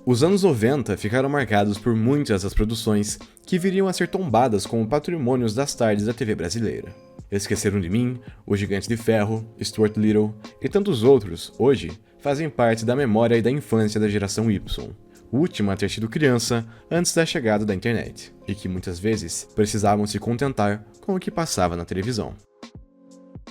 Os anos 90 ficaram marcados por muitas das produções que viriam a ser tombadas como patrimônios das tardes da TV brasileira. Esqueceram de Mim, O Gigante de Ferro, Stuart Little e tantos outros, hoje, fazem parte da memória e da infância da geração Y, última a ter sido criança antes da chegada da internet, e que muitas vezes precisavam se contentar com o que passava na televisão.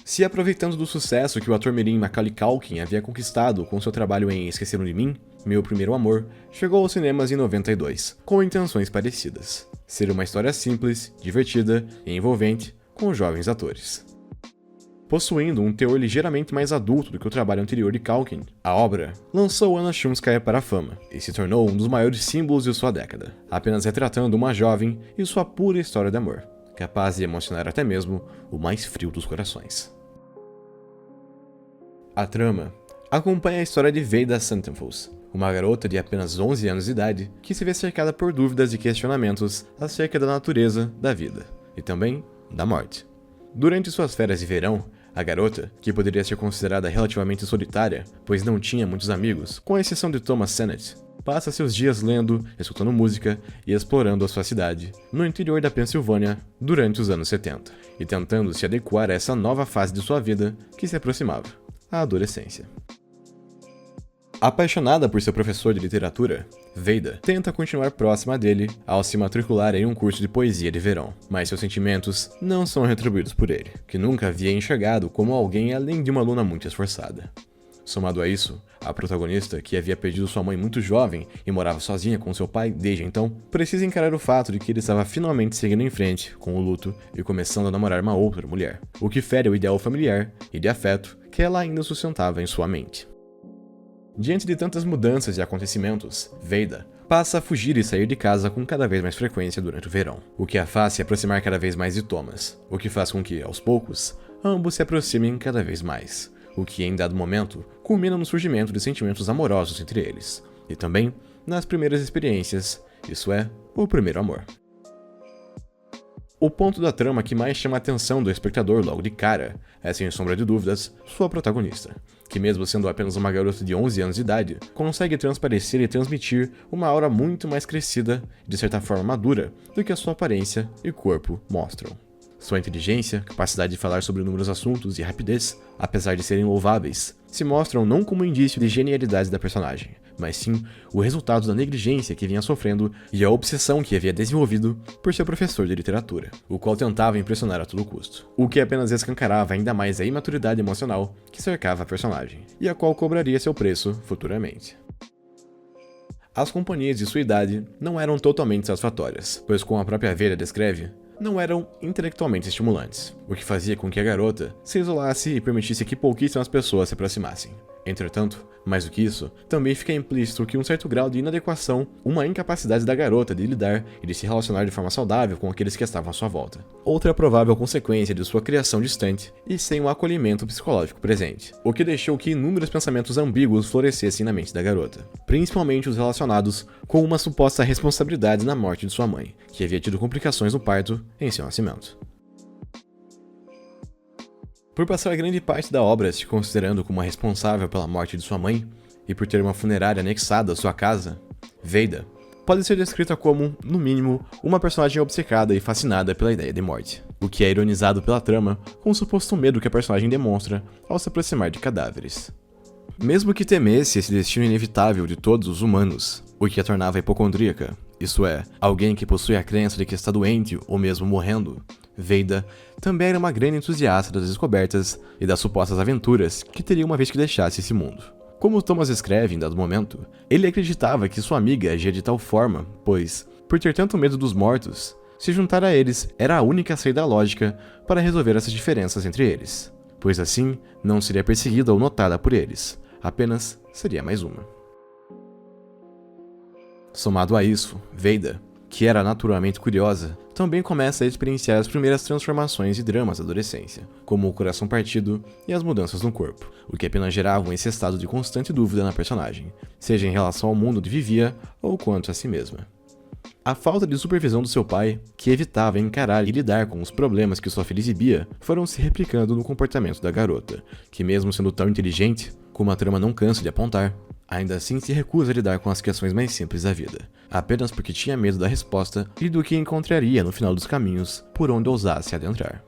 Se aproveitando do sucesso que o ator mirim Macaulay Culkin havia conquistado com seu trabalho em Esqueceram de Mim, Meu Primeiro Amor chegou aos cinemas em 92, com intenções parecidas. Ser uma história simples, divertida e envolvente com jovens atores. Possuindo um teor ligeiramente mais adulto do que o trabalho anterior de Culkin, a obra lançou Anna Chumskaya para a fama e se tornou um dos maiores símbolos de sua década, apenas retratando uma jovem e sua pura história de amor, capaz de emocionar até mesmo o mais frio dos corações. A trama acompanha a história de Veda Santenfus, uma garota de apenas 11 anos de idade que se vê cercada por dúvidas e questionamentos acerca da natureza da vida e também da morte. Durante suas férias de verão, a garota, que poderia ser considerada relativamente solitária, pois não tinha muitos amigos, com exceção de Thomas Sennett, passa seus dias lendo, escutando música e explorando a sua cidade, no interior da Pensilvânia, durante os anos 70, e tentando se adequar a essa nova fase de sua vida que se aproximava, a adolescência. Apaixonada por seu professor de literatura, Veda tenta continuar próxima dele ao se matricular em um curso de poesia de verão, mas seus sentimentos não são retribuídos por ele, que nunca havia enxergado como alguém além de uma aluna muito esforçada. Somado a isso, a protagonista, que havia perdido sua mãe muito jovem e morava sozinha com seu pai desde então, precisa encarar o fato de que ele estava finalmente seguindo em frente com o luto e começando a namorar uma outra mulher, o que fere o ideal familiar e de afeto que ela ainda sustentava em sua mente. Diante de tantas mudanças e acontecimentos, Veda passa a fugir e sair de casa com cada vez mais frequência durante o verão, o que a faz se aproximar cada vez mais de Thomas, o que faz com que, aos poucos, ambos se aproximem cada vez mais, o que em dado momento culmina no surgimento de sentimentos amorosos entre eles, e também nas primeiras experiências, isso é, o primeiro amor. O ponto da trama que mais chama a atenção do espectador logo de cara é, sem sombra de dúvidas, sua protagonista, que mesmo sendo apenas uma garota de 11 anos de idade, consegue transparecer e transmitir uma aura muito mais crescida e de certa forma madura do que a sua aparência e corpo mostram. Sua inteligência, capacidade de falar sobre inúmeros assuntos e rapidez, apesar de serem louváveis, se mostram não como indício de genialidade da personagem, mas sim o resultado da negligência que vinha sofrendo e a obsessão que havia desenvolvido por seu professor de literatura, o qual tentava impressionar a todo custo, o que apenas escancarava ainda mais a imaturidade emocional que cercava a personagem, e a qual cobraria seu preço futuramente. As companhias de sua idade não eram totalmente satisfatórias, pois como a própria Vera descreve, não eram intelectualmente estimulantes, o que fazia com que a garota se isolasse e permitisse que pouquíssimas pessoas se aproximassem. Entretanto, mais do que isso, também fica implícito que um certo grau de inadequação, uma incapacidade da garota de lidar e de se relacionar de forma saudável com aqueles que estavam à sua volta. Outra provável consequência de sua criação distante e sem um acolhimento psicológico presente, o que deixou que inúmeros pensamentos ambíguos florescessem na mente da garota, principalmente os relacionados com uma suposta responsabilidade na morte de sua mãe, que havia tido complicações no parto em seu nascimento. Por passar grande parte da obra se considerando como a responsável pela morte de sua mãe, e por ter uma funerária anexada à sua casa, Veda pode ser descrita como, no mínimo, uma personagem obcecada e fascinada pela ideia de morte, o que é ironizado pela trama com o suposto medo que a personagem demonstra ao se aproximar de cadáveres. Mesmo que temesse esse destino inevitável de todos os humanos, o que a tornava hipocondríaca, isso é, alguém que possui a crença de que está doente ou mesmo morrendo, Veda também era uma grande entusiasta das descobertas e das supostas aventuras que teria uma vez que deixasse esse mundo. Como Thomas escreve em dado momento, ele acreditava que sua amiga agia de tal forma, pois, por ter tanto medo dos mortos, se juntar a eles era a única saída lógica para resolver essas diferenças entre eles, pois assim não seria perseguida ou notada por eles, apenas seria mais uma. Somado a isso, Veda, que era naturalmente curiosa, também começa a experienciar as primeiras transformações e dramas da adolescência, como o coração partido e as mudanças no corpo, o que apenas geravam esse estado de constante dúvida na personagem, seja em relação ao mundo onde vivia ou quanto a si mesma. A falta de supervisão do seu pai, que evitava encarar e lidar com os problemas que sua filha exibia, foram se replicando no comportamento da garota, que mesmo sendo tão inteligente, como a trama não cansa de apontar, Ainda assim, se recusa a lidar com as questões mais simples da vida, apenas porque tinha medo da resposta e do que encontraria no final dos caminhos por onde ousasse adentrar.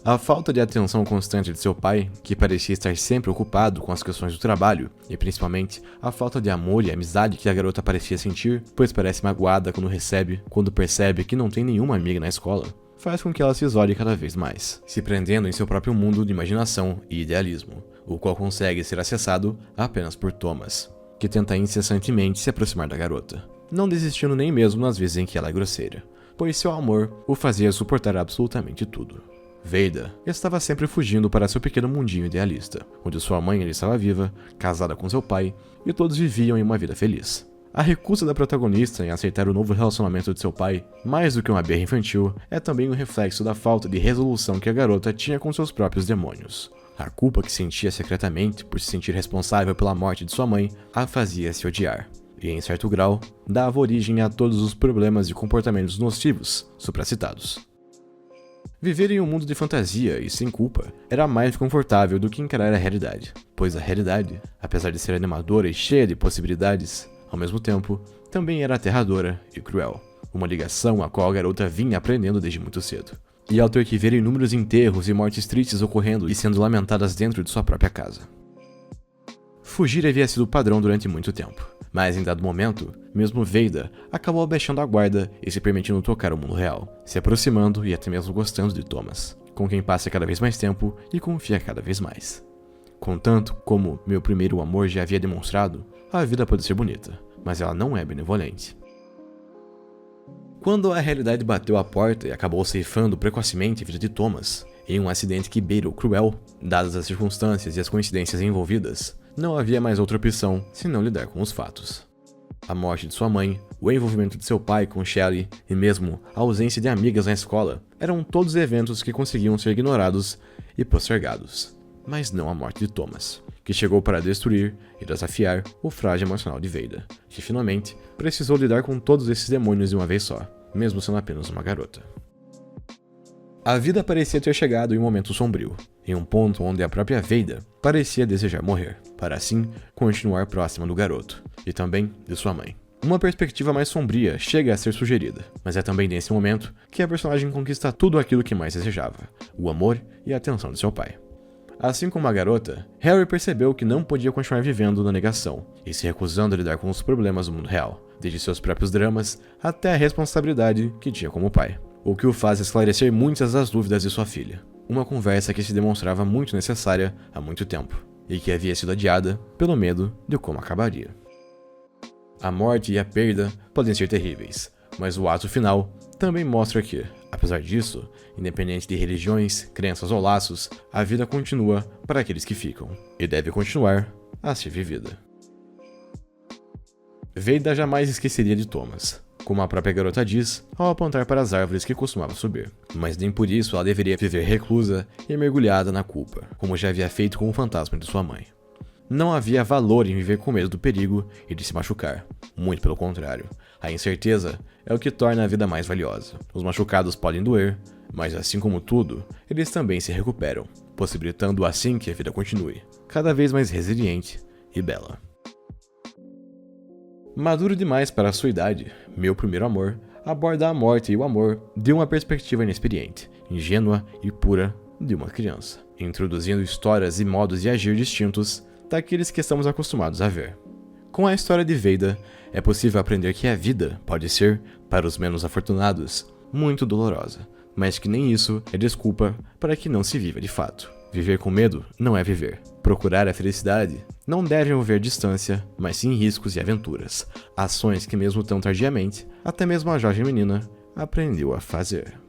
A falta de atenção constante de seu pai, que parecia estar sempre ocupado com as questões do trabalho, e principalmente a falta de amor e amizade que a garota parecia sentir, pois parece magoada quando percebe que não tem nenhuma amiga na escola, faz com que ela se isole cada vez mais, se prendendo em seu próprio mundo de imaginação e idealismo, o qual consegue ser acessado apenas por Thomas, que tenta incessantemente se aproximar da garota, não desistindo nem mesmo nas vezes em que ela é grosseira, pois seu amor o fazia suportar absolutamente tudo. Veida estava sempre fugindo para seu pequeno mundinho idealista, onde sua mãe ainda estava viva, casada com seu pai, e todos viviam em uma vida feliz. A recusa da protagonista em aceitar o novo relacionamento de seu pai, mais do que uma berra infantil, é também um reflexo da falta de resolução que a garota tinha com seus próprios demônios. A culpa que sentia secretamente por se sentir responsável pela morte de sua mãe a fazia se odiar, e em certo grau, dava origem a todos os problemas e comportamentos nocivos supracitados. Viver em um mundo de fantasia e sem culpa era mais confortável do que encarar a realidade, pois a realidade, apesar de ser animadora e cheia de possibilidades, ao mesmo tempo, também era aterradora e cruel, uma ligação a qual a garota vinha aprendendo desde muito cedo. E ao ter que ver inúmeros enterros e mortes tristes ocorrendo e sendo lamentadas dentro de sua própria casa. Fugir havia sido o padrão durante muito tempo, mas em dado momento, mesmo Veida acabou abaixando a guarda e se permitindo tocar o mundo real, se aproximando e até mesmo gostando de Thomas, com quem passa cada vez mais tempo e confia cada vez mais. Contanto como meu primeiro amor já havia demonstrado, a vida pode ser bonita, mas ela não é benevolente. Quando a realidade bateu à porta e acabou ceifando precocemente a vida de Thomas, em um acidente que beira o cruel, dadas as circunstâncias e as coincidências envolvidas, não havia mais outra opção senão lidar com os fatos. A morte de sua mãe, o envolvimento de seu pai com Shelley e mesmo a ausência de amigas na escola eram todos eventos que conseguiam ser ignorados e postergados. Mas não a morte de Thomas, que chegou para destruir e desafiar o frágil emocional de Veida, que finalmente precisou lidar com todos esses demônios de uma vez só, mesmo sendo apenas uma garota. A vida parecia ter chegado em um momento sombrio, em um ponto onde a própria Veida parecia desejar morrer, para assim continuar próxima do garoto, e também de sua mãe. Uma perspectiva mais sombria chega a ser sugerida, mas é também nesse momento que a personagem conquista tudo aquilo que mais desejava, o amor e a atenção de seu pai. Assim como a garota, Harry percebeu que não podia continuar vivendo na negação e se recusando a lidar com os problemas do mundo real, desde seus próprios dramas até a responsabilidade que tinha como pai. O que o faz esclarecer muitas das dúvidas de sua filha. Uma conversa que se demonstrava muito necessária há muito tempo, e que havia sido adiada pelo medo de como acabaria. A morte e a perda podem ser terríveis, mas o ato final também mostra que, apesar disso, independente de religiões, crenças ou laços, a vida continua para aqueles que ficam, e deve continuar a ser vivida. Veida jamais esqueceria de Thomas, como a própria garota diz ao apontar para as árvores que costumava subir, mas nem por isso ela deveria viver reclusa e mergulhada na culpa, como já havia feito com o fantasma de sua mãe. Não havia valor em viver com medo do perigo e de se machucar, muito pelo contrário. A incerteza é o que torna a vida mais valiosa. Os machucados podem doer, mas assim como tudo, eles também se recuperam, possibilitando assim que a vida continue, cada vez mais resiliente e bela. Maduro demais para a sua idade, Meu Primeiro Amor aborda a morte e o amor de uma perspectiva inexperiente, ingênua e pura de uma criança, introduzindo histórias e modos de agir distintos daqueles que estamos acostumados a ver. Com a história de Veida, é possível aprender que a vida pode ser, para os menos afortunados, muito dolorosa, mas que nem isso é desculpa para que não se viva de fato. Viver com medo não é viver. Procurar a felicidade não deve envolver distância, mas sim riscos e aventuras. Ações que mesmo tão tardiamente, até mesmo a jovem menina aprendeu a fazer.